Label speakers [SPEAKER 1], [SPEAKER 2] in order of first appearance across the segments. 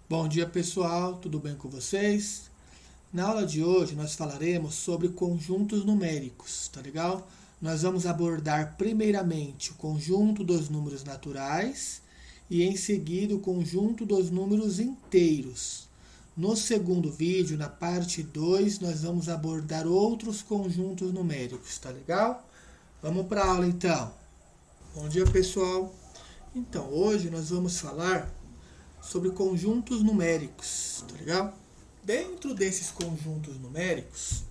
[SPEAKER 1] Bom dia pessoal, tudo bem com vocês? Na aula de hoje nós falaremos sobre conjuntos numéricos, tá legal? Nós vamos abordar primeiramente o conjunto dos números naturais e em seguida o conjunto dos números inteiros. No segundo vídeo, na parte 2, nós vamos abordar outros conjuntos numéricos, tá legal? Vamos para a aula então. Bom dia pessoal. Então, hoje nós vamos falar sobre conjuntos numéricos, tá legal? Dentro desses conjuntos numéricos,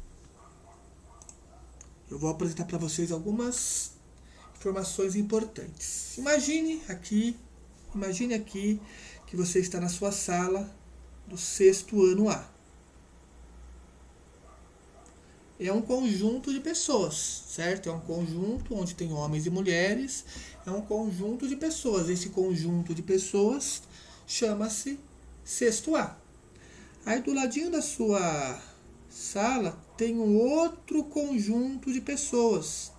[SPEAKER 1] eu vou apresentar para vocês algumas informações importantes. Imagine aqui que você está na sua sala do sexto ano A. É um conjunto de pessoas, certo? É um conjunto onde tem homens e mulheres, é um conjunto de pessoas. Esse conjunto de pessoas chama-se sexto A. Aí do ladinho da sua sala tem um outro conjunto de pessoas.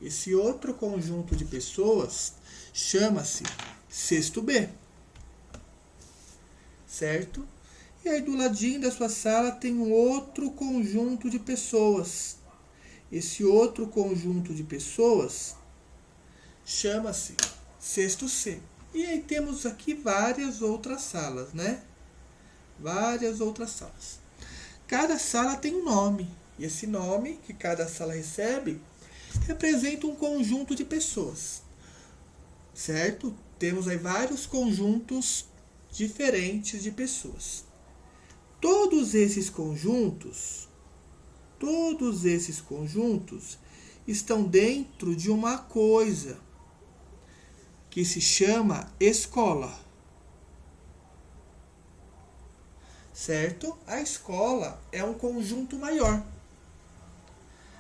[SPEAKER 1] Esse outro conjunto de pessoas chama-se sexto B. Certo? E aí do ladinho da sua sala tem um outro conjunto de pessoas. Esse outro conjunto de pessoas chama-se sexto C. E aí temos aqui várias outras salas, né? Várias outras salas. Cada sala tem um nome. E esse nome que cada sala recebe representa um conjunto de pessoas. Certo? Temos aí vários conjuntos diferentes de pessoas. Todos esses conjuntos estão dentro de uma coisa que se chama escola. Certo? A escola é um conjunto maior.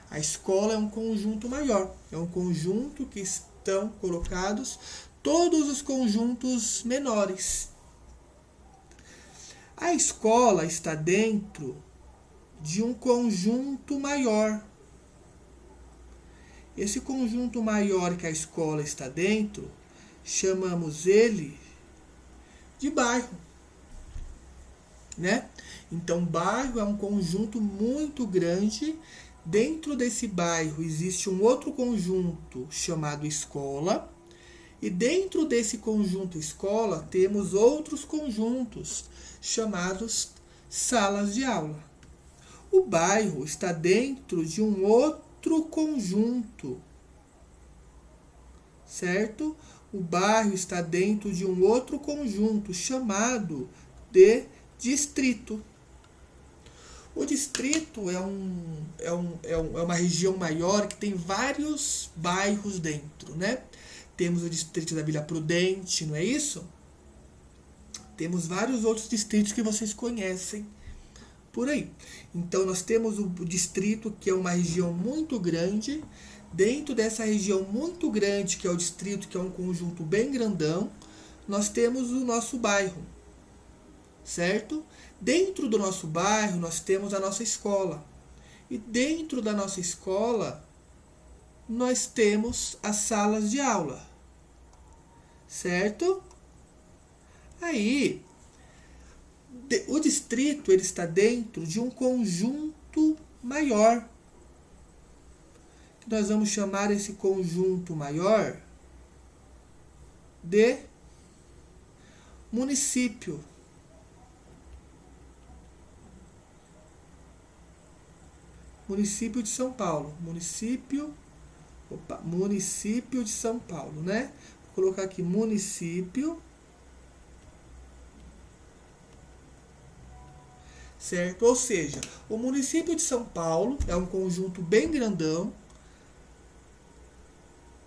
[SPEAKER 1] A escola é um conjunto maior. É um conjunto que estão colocados todos os conjuntos menores. A escola está dentro de um conjunto maior. Esse conjunto maior que a escola está dentro, chamamos ele de bairro. Né? Então, bairro é um conjunto muito grande. Dentro desse bairro existe um outro conjunto chamado escola. E dentro desse conjunto escola temos outros conjuntos chamados salas de aula. O bairro está dentro de um outro conjunto, certo? O bairro está dentro de um outro conjunto chamado de distrito. O distrito é uma região maior que tem vários bairros dentro, né? Temos o distrito da Vila Prudente, não é isso? Temos vários outros distritos que vocês conhecem por aí. Então, nós temos o distrito, que é uma região muito grande. Dentro dessa região muito grande, que é o distrito, que é um conjunto bem grandão, nós temos o nosso bairro, certo? Dentro do nosso bairro, nós temos a nossa escola. E dentro da nossa escola, nós temos as salas de aula, certo? Aí, o distrito ele está dentro de um conjunto maior. Nós vamos chamar esse conjunto maior de município. Município de São Paulo. Município de São Paulo, né? Vou colocar aqui município. Certo? Ou seja, o município de São Paulo é um conjunto bem grandão.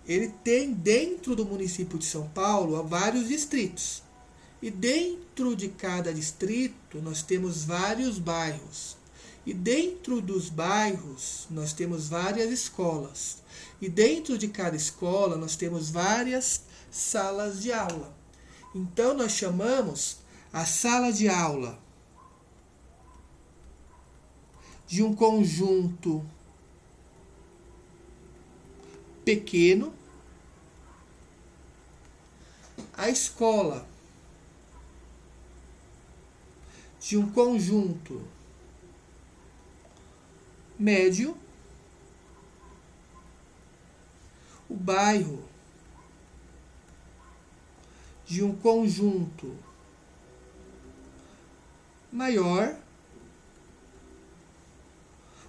[SPEAKER 1] Ele tem dentro do município de São Paulo vários distritos. E dentro de cada distrito nós temos vários bairros. E dentro dos bairros nós temos várias escolas. E dentro de cada escola nós temos várias salas de aula. Então nós chamamos a sala de aula de um conjunto pequeno, a escola de um conjunto médio, o bairro de um conjunto maior,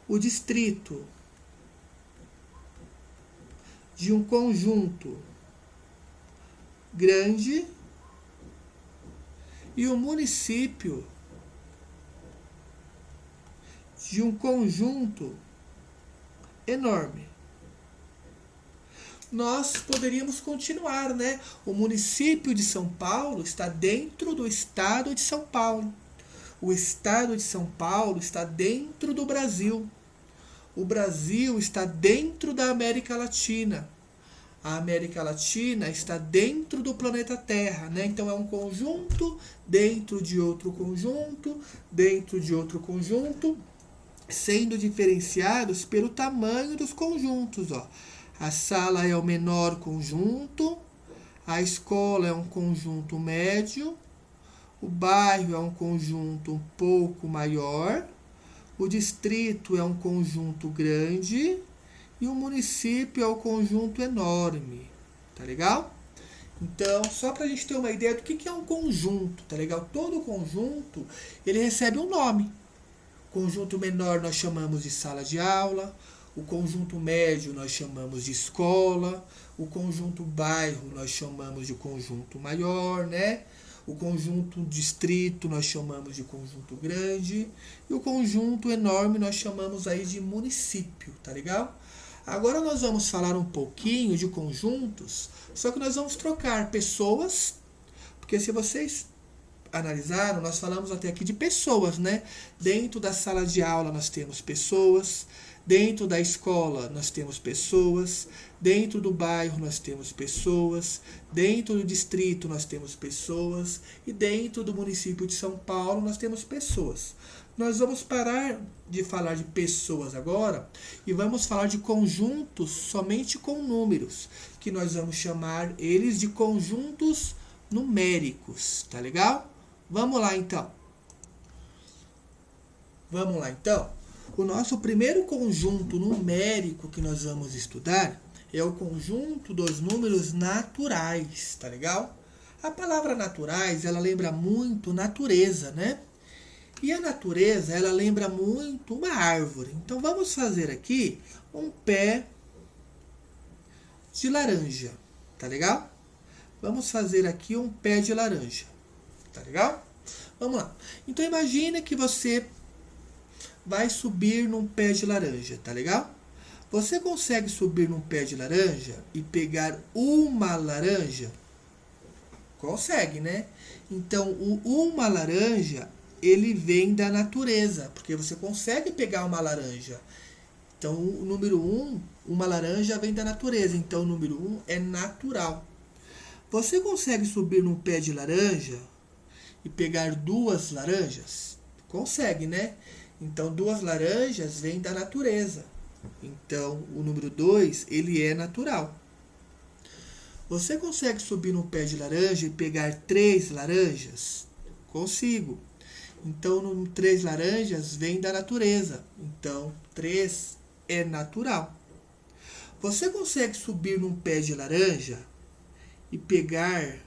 [SPEAKER 1] o distrito de um conjunto grande e o município de um conjunto enorme. Nós poderíamos continuar, né? O município de São Paulo está dentro do estado de São Paulo. O estado de São Paulo está dentro do Brasil. O Brasil está dentro da América Latina. A América Latina está dentro do planeta Terra, né? Então é um conjunto dentro de outro conjunto, dentro de outro conjunto, sendo diferenciados pelo tamanho dos conjuntos, ó. A sala é o menor conjunto, a escola é um conjunto médio, o bairro é um conjunto um pouco maior, o distrito é um conjunto grande e o município é um conjunto enorme. Tá legal? Então, só para a gente ter uma ideia do que é um conjunto, tá legal? Todo conjunto, ele recebe um nome. O conjunto menor nós chamamos de sala de aula, o conjunto médio nós chamamos de escola, o conjunto bairro nós chamamos de conjunto maior, né? O conjunto distrito nós chamamos de conjunto grande e o conjunto enorme nós chamamos aí de município, tá legal? Agora nós vamos falar um pouquinho de conjuntos, só que nós vamos trocar pessoas, porque se vocês analisaram, nós falamos até aqui de pessoas, né? Dentro da sala de aula nós temos pessoas, dentro da escola nós temos pessoas, dentro do bairro nós temos pessoas, dentro do distrito nós temos pessoas e dentro do município de São Paulo nós temos pessoas. Nós vamos parar de falar de pessoas agora e vamos falar de conjuntos somente com números, que nós vamos chamar eles de conjuntos numéricos, tá legal? Vamos lá então. Vamos lá então. O nosso primeiro conjunto numérico que nós vamos estudar é o conjunto dos números naturais, tá legal? A palavra naturais, ela lembra muito natureza, né? E a natureza, ela lembra muito uma árvore. Então vamos fazer aqui um pé de laranja, tá legal? Vamos fazer aqui um pé de laranja, tá legal? Vamos lá. Então imagina que você vai subir num pé de laranja, tá legal? Você consegue subir num pé de laranja e pegar uma laranja? Consegue, né? Então, uma laranja, ele vem da natureza, porque você consegue pegar uma laranja. Então, o número 1, uma laranja vem da natureza. Então, o número 1 é natural. Você consegue subir num pé de laranja e pegar duas laranjas? Consegue, né? Então, duas laranjas vêm da natureza. Então, o número 2, ele é natural. Você consegue subir no pé de laranja e pegar 3 laranjas? Consigo. Então, 3 laranjas vêm da natureza. Então, 3 é natural. Você consegue subir num pé de laranja e pegar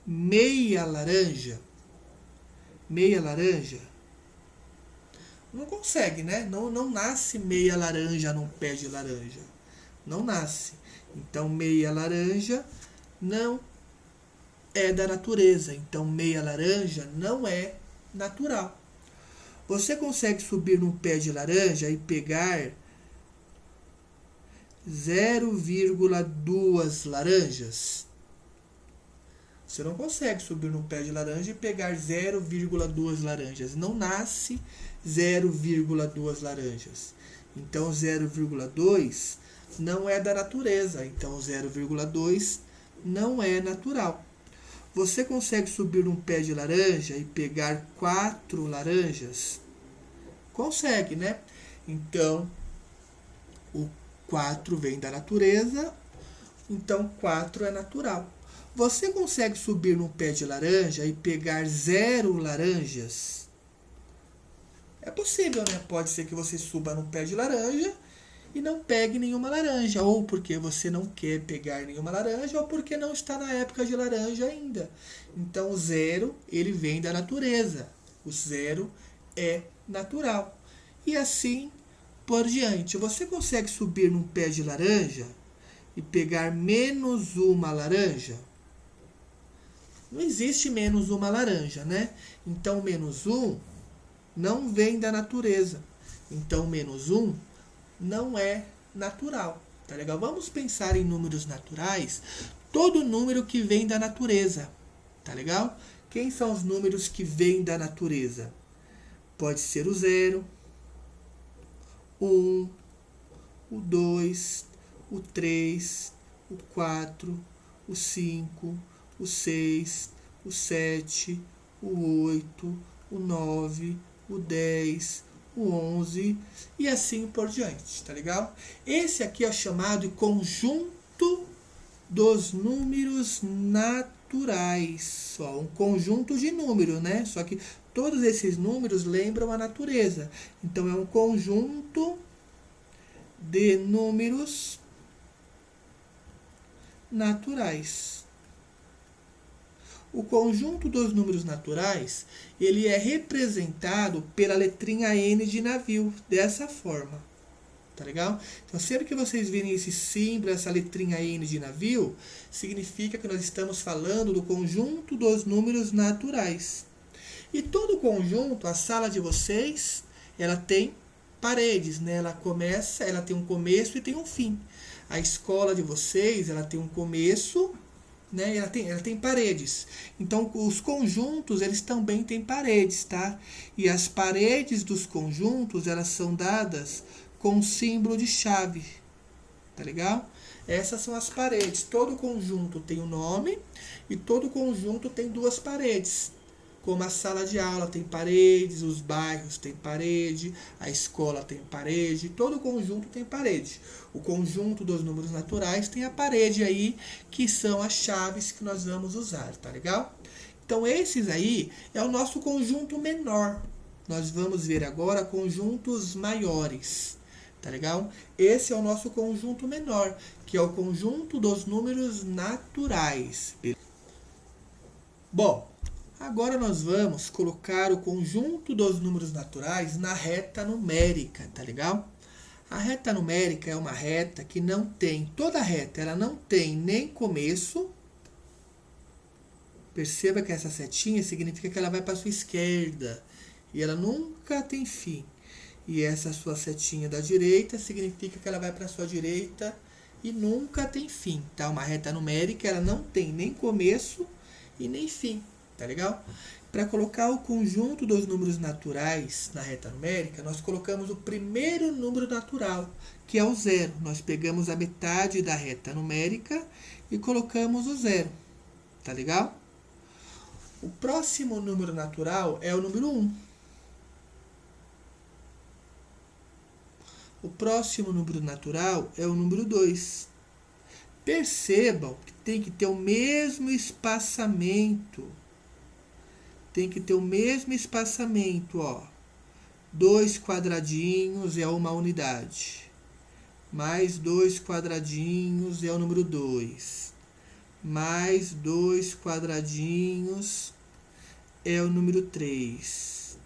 [SPEAKER 1] meia laranja? Meia laranja? Não consegue, né? Não nasce meia laranja num pé de laranja. Não nasce. Então, meia laranja não é da natureza. Então, meia laranja não é natural. Você consegue subir num pé de laranja e pegar 0,2 laranjas? Você não consegue subir num pé de laranja e pegar 0,2 laranjas. Não nasce 0,2 laranjas. Então, 0,2 não é da natureza. Então, 0,2 não é natural. Você consegue subir num pé de laranja e pegar 4 laranjas? Consegue, né? Então, o 4 vem da natureza. Então, 4 é natural. Você consegue subir num pé de laranja e pegar 0 laranjas? É possível, né? Pode ser que você suba num pé de laranja e não pegue nenhuma laranja, ou porque você não quer pegar nenhuma laranja, ou porque não está na época de laranja ainda. Então o 0, ele vem da natureza. O 0 é natural. E assim por diante. Você consegue subir num pé de laranja e pegar menos uma laranja? Não existe menos uma laranja, né? Então menos 1 não vem da natureza. Então menos 1 não é natural, tá legal? Vamos pensar em números naturais, todo número que vem da natureza, tá legal? Quem são os números que vêm da natureza? Pode ser o 0, 1, o 2, o 3, o 4, o 5, o 6, o 7, o 8, o 9, o 10, o 11 e assim por diante, tá legal? Esse aqui é chamado de conjunto dos números naturais, ó, um conjunto de números, né? Só que todos esses números lembram a natureza. Então é um conjunto de números naturais. O conjunto dos números naturais, ele é representado pela letrinha N de navio, dessa forma. Tá legal? Então, sempre que vocês virem esse símbolo, essa letrinha N de navio, significa que nós estamos falando do conjunto dos números naturais. E todo conjunto, a sala de vocês, ela tem paredes, né? Ela tem um começo e tem um fim. A escola de vocês, ela tem um começo, né? Ela tem paredes. Então, os conjuntos, eles também têm paredes, tá? E as paredes dos conjuntos, elas são dadas com um símbolo de chave, tá legal? Essas são as paredes. Todo conjunto tem um nome e todo conjunto tem duas paredes. Como a sala de aula tem paredes, os bairros têm parede, a escola tem parede, todo conjunto tem parede. O conjunto dos números naturais tem a parede aí, que são as chaves que nós vamos usar, tá legal? Então esses aí é o nosso conjunto menor. Nós vamos ver agora conjuntos maiores, tá legal? Esse é o nosso conjunto menor, que é o conjunto dos números naturais. Bom, agora nós vamos colocar o conjunto dos números naturais na reta numérica, tá legal? A reta numérica é uma reta que não tem, toda reta, ela não tem nem começo. Perceba que essa setinha significa que ela vai para a sua esquerda e ela nunca tem fim. E essa sua setinha da direita significa que ela vai para a sua direita e nunca tem fim, tá? Uma reta numérica, ela não tem nem começo e nem fim. Tá legal? Para colocar o conjunto dos números naturais na reta numérica, nós colocamos o primeiro número natural, que é o 0. Nós pegamos a metade da reta numérica e colocamos o 0. Tá legal? O próximo número natural é o número 1. O próximo número natural é o número 2. Percebam que tem que ter o mesmo espaçamento. Tem que ter o mesmo espaçamento, ó. 2 quadradinhos é uma unidade. Mais 2 quadradinhos é o número 2. Mais 2 quadradinhos é o número 3.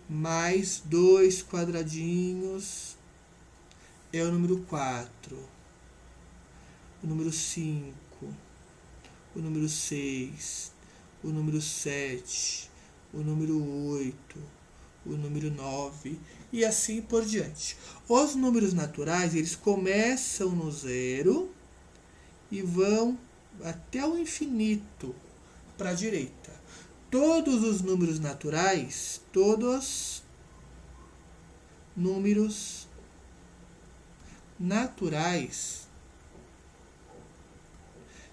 [SPEAKER 1] Mais 2 quadradinhos é o número 4. O número 5. O número 6. O número 7, o número 8, o número 9 e assim por diante. Os números naturais, eles começam no 0 e vão até o infinito para a direita. Todos os números naturais, todos números naturais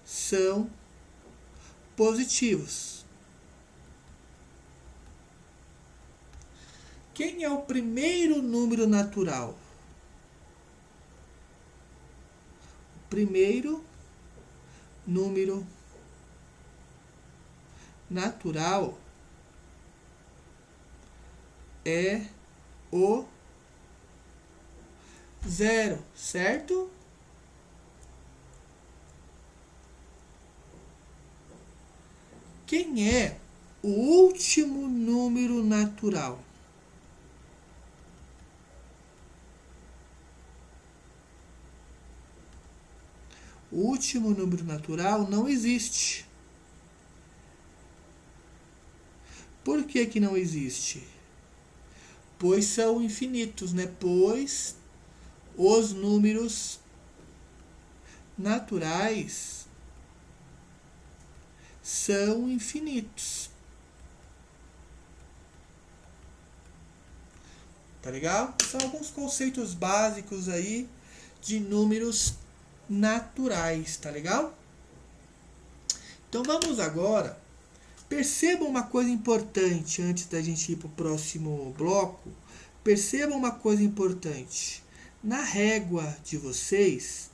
[SPEAKER 1] são positivos. Quem é o primeiro número natural? O primeiro número natural é o zero, certo? Quem é o último número natural? O último número natural não existe. Por que que não existe? Pois são infinitos, né? Pois os números naturais são infinitos. Tá legal? São alguns conceitos básicos aí de números naturais, tá legal? Então vamos agora. Percebam uma coisa importante antes da gente ir para o próximo bloco. Percebam uma coisa importante. Na régua de vocês,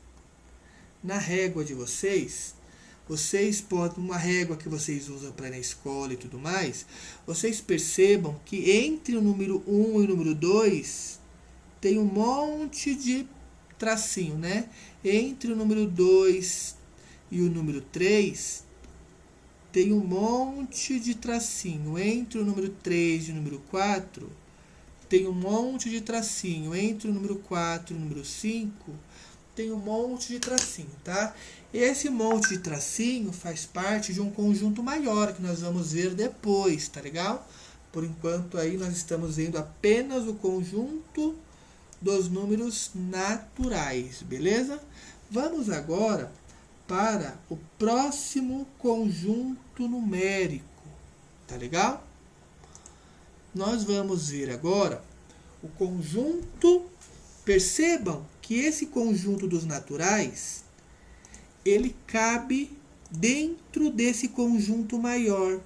[SPEAKER 1] vocês podem, uma régua que vocês usam para ir na escola e tudo mais, vocês percebam que entre o número 1 e o número 2 tem um monte de tracinho, né? Entre o número 2 e o número 3 tem um monte de tracinho. Entre o número 3 e o número 4 tem um monte de tracinho. Entre o número 4 e o número 5 tem um monte de tracinho, tá? Esse monte de tracinho faz parte de um conjunto maior que nós vamos ver depois, tá legal? Por enquanto aí nós estamos vendo apenas o conjunto dos números naturais, beleza? Vamos agora para o próximo conjunto numérico, tá legal? Nós vamos ver agora o conjunto. Percebam que esse conjunto dos naturais, ele cabe dentro desse conjunto maior,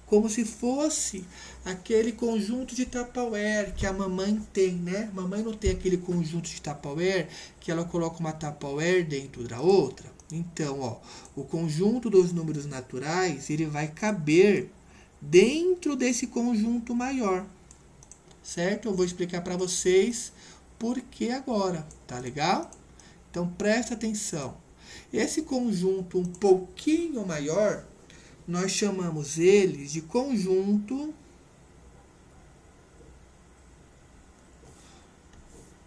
[SPEAKER 1] como se fosse aquele conjunto de Tupperware que a mamãe tem, né? Mamãe não tem aquele conjunto de Tupperware que ela coloca uma Tupperware dentro da outra. Então, ó, o conjunto dos números naturais, ele vai caber dentro desse conjunto maior, certo? Eu vou explicar para vocês por que agora, tá legal? Então, presta atenção. Esse conjunto um pouquinho maior, nós chamamos ele de conjunto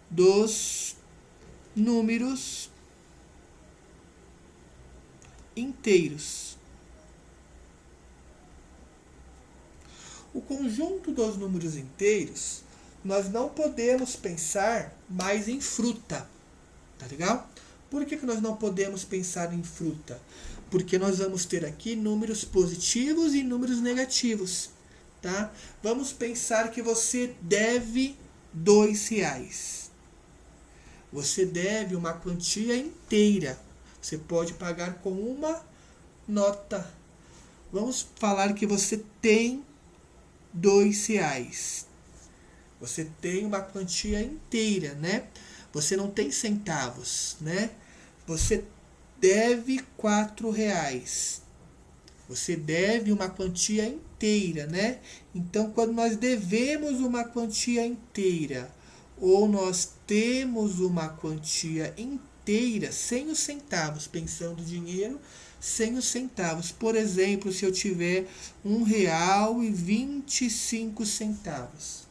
[SPEAKER 1] dos números inteiros. O conjunto dos números inteiros, nós não podemos pensar mais em fruta, tá legal? Por que nós não podemos pensar em fruta? Porque nós vamos ter aqui números positivos e números negativos, tá? Vamos pensar que você deve R$2. Você deve uma quantia inteira. Você pode pagar com uma nota. Vamos falar que você tem R$2. Você tem uma quantia inteira, né? Você não tem centavos, né? Você deve R$4. Você deve uma quantia inteira, né? Então, quando nós devemos uma quantia inteira ou nós temos uma quantia inteira sem os centavos, pensando dinheiro sem os centavos. Por exemplo, se eu tiver R$1,25.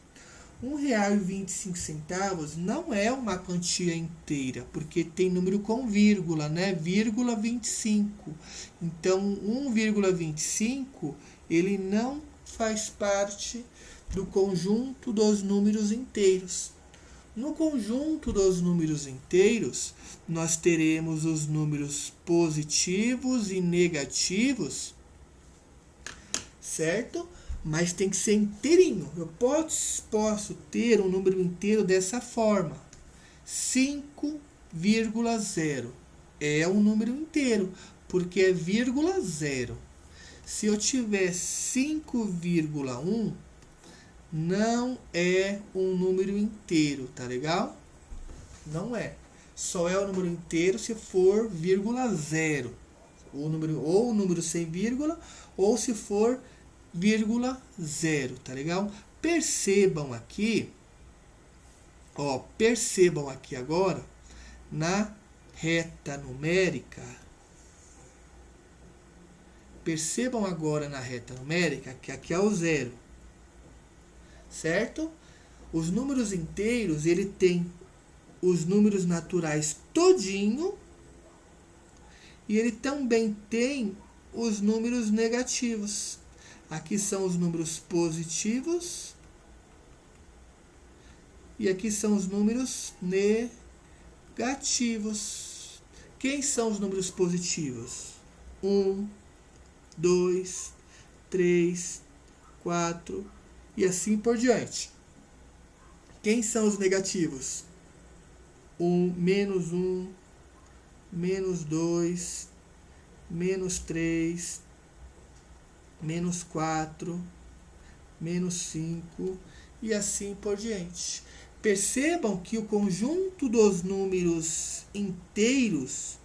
[SPEAKER 1] R$1,25 não é uma quantia inteira, porque tem número com vírgula, né? Vírgula 25. Então, 1,25 ele não faz parte do conjunto dos números inteiros. No conjunto dos números inteiros, nós teremos os números positivos e negativos, certo? Mas tem que ser inteirinho. Eu posso ter um número inteiro dessa forma. 5,0 é um número inteiro, porque é vírgula 0. Se eu tiver 5,1, não é um número inteiro, tá legal? Não é. Só é um número inteiro se for vírgula 0. ou o número sem vírgula, ou se for vírgula 0, tá legal? Percebam aqui agora, na reta numérica, percebam agora na reta numérica que aqui é o 0, certo? Os números inteiros, ele tem os números naturais todinho, e ele também tem os números negativos. Aqui são os números positivos, e aqui são os números negativos. Quem são os números positivos? 1, 2, 3, 4 e assim por diante. Quem são os negativos? Menos 1, menos 2, menos 3, menos 4, menos 5 e assim por diante. Percebam que o conjunto dos números inteiros,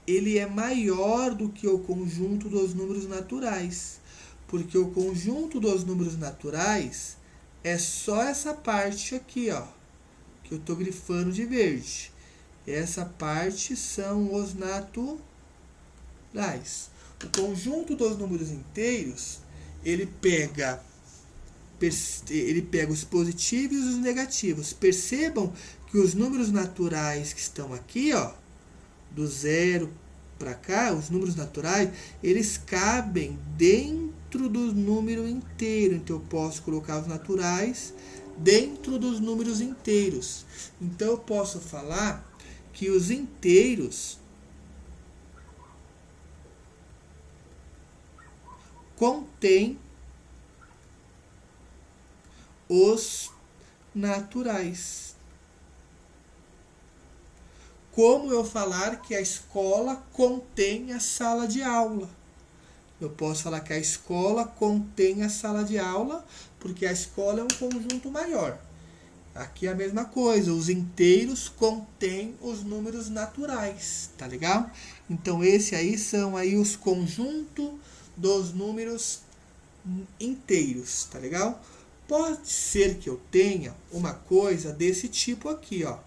[SPEAKER 1] ele é maior do que o conjunto dos números naturais, porque o conjunto dos números naturais é só essa parte aqui, ó, que eu estou grifando de verde. Essa parte são os naturais. O conjunto dos números inteiros, ele pega os positivos e os negativos. Percebam que os números naturais que estão aqui, ó, do 0 para cá, os números naturais, eles cabem dentro do número inteiro. Então, eu posso colocar os naturais dentro dos números inteiros. Então, eu posso falar que os inteiros contêm os naturais. Como eu falar que a escola contém a sala de aula? Eu posso falar que a escola contém a sala de aula, porque a escola é um conjunto maior. Aqui é a mesma coisa, os inteiros contêm os números naturais, tá legal? Então, esse aí são aí os conjuntos dos números inteiros, tá legal? Pode ser que eu tenha uma coisa desse tipo aqui, ó.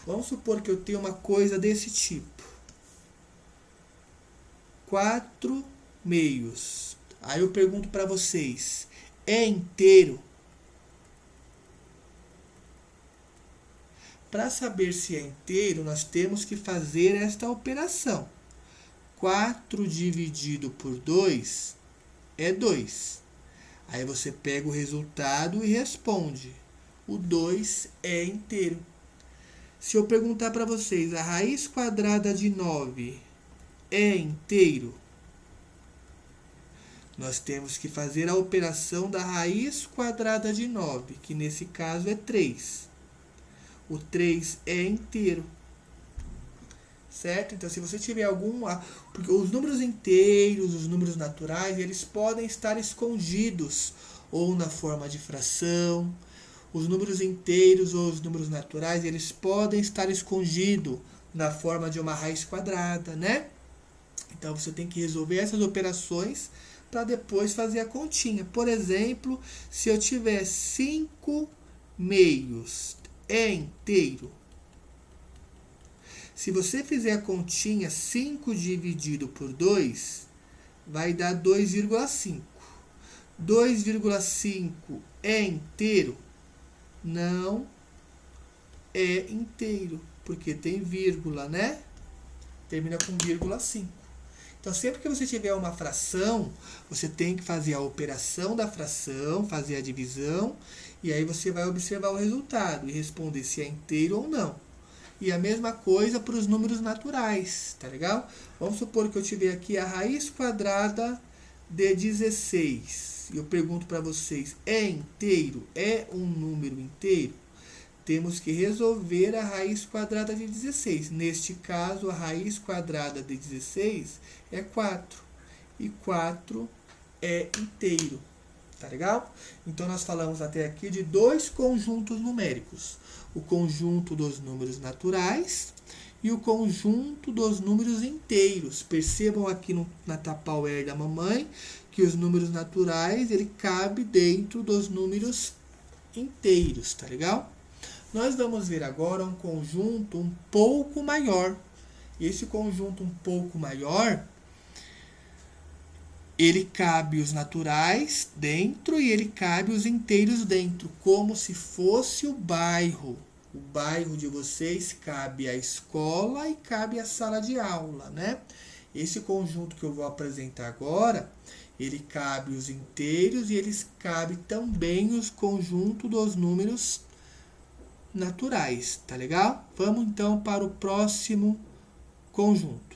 [SPEAKER 1] Vamos supor que eu tenho uma coisa desse tipo. 4 meios. Aí eu pergunto para vocês, é inteiro? Para saber se é inteiro, nós temos que fazer esta operação. 4 dividido por 2 é 2. Aí você pega o resultado e responde. O 2 é inteiro. Se eu perguntar para vocês, a raiz quadrada de 9 é inteiro? Nós temos que fazer a operação da raiz quadrada de 9, que nesse caso é 3. O 3 é inteiro. Certo? Então, se você tiver porque os números inteiros, os números naturais, eles podem estar escondidos ou na forma de fração. Os números inteiros ou os números naturais, eles podem estar escondidos na forma de uma raiz quadrada, né? Então, você tem que resolver essas operações para depois fazer a continha. Por exemplo, se eu tiver 5 meios, é inteiro? Se você fizer a continha 5 dividido por 2, vai dar 2,5. 2,5 é inteiro? Não é inteiro, porque tem vírgula, né? Termina com 0,5. Então, sempre que você tiver uma fração, você tem que fazer a operação da fração, fazer a divisão, e aí você vai observar o resultado e responder se é inteiro ou não. E a mesma coisa para os números naturais, tá legal? Vamos supor que eu tiver aqui a raiz quadrada de 16. E eu pergunto para vocês, é inteiro? É um número inteiro? Temos que resolver a raiz quadrada de 16. Neste caso, a raiz quadrada de 16 é 4. E 4 é inteiro. Tá legal? Então, nós falamos até aqui de 2 conjuntos numéricos. O conjunto dos números naturais e o conjunto dos números inteiros. Percebam aqui na Tupperware da mamãe que os números naturais ele cabe dentro dos números inteiros, tá legal? Nós vamos ver agora um conjunto um pouco maior. Esse conjunto um pouco maior, ele cabe os naturais dentro e ele cabe os inteiros dentro, como se fosse o bairro. O bairro de vocês cabe a escola e cabe a sala de aula, né? Esse conjunto que eu vou apresentar agora, ele cabe os inteiros e eles cabe também os conjuntos dos números naturais, tá legal? Vamos então para o próximo conjunto.